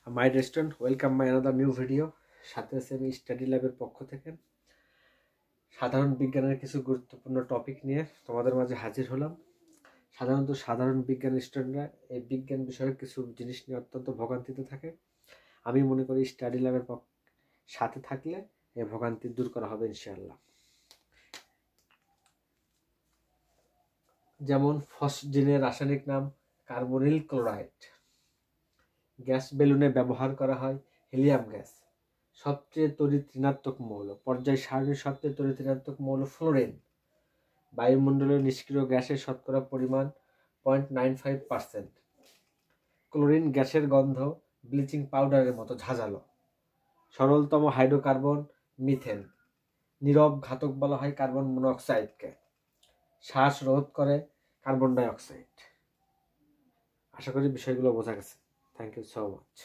My restaurant welcome my another new video. সাথে আছে আমি স্টাডি ল্যাবের পক্ষ থেকে সাধারণ বিজ্ঞানের কিছু গুরুত্বপূর্ণ টপিক নিয়ে তোমাদের মাঝে হাজির হলাম। সাধারণত সাধারণ বিজ্ঞান স্টুডেন্টরা এই বিজ্ঞান বিষয়ক কিছু জিনিস নিয়ে অত্যন্ত ভোগান্তিতে থাকে। আমি মনে করি স্টাডি ল্যাবের সাথে থাকলে এই ভোগান্তি দূর করা হবে ইনশাআল্লাহ। যেমন ফসজিনের রাসায়নিক নাম কার্বনিল ক্লোরাইড। গ্যাস বেলুনে ব্যবহার করা হয় হিলিয়াম গ্যাস। সবচেয়ে তড়িৎ ঋণাত্মক মৌল, পর্যায় সারণীর সবচেয়ে তড়িৎ ঋণাত্মক মৌল ফ্লোরিন। বায়ুমণ্ডলের নিষ্ক্রিয় গ্যাসের শতকরা পরিমাণ 0.95%। ক্লোরিন গ্যাসের গন্ধ ব্লিচিং পাউডারের মতো ঝাঁঝালো। সরলতম হাইড্রোকার্বন মিথেন। নীরব ঘাতক বলা হয় কার্বন মনোক্সাইডকে। শ্বাস রোধ করে কার্বন ডাই অক্সাইড। আশা করি বিষয়গুলো বোঝা গেছে। Thank you so much.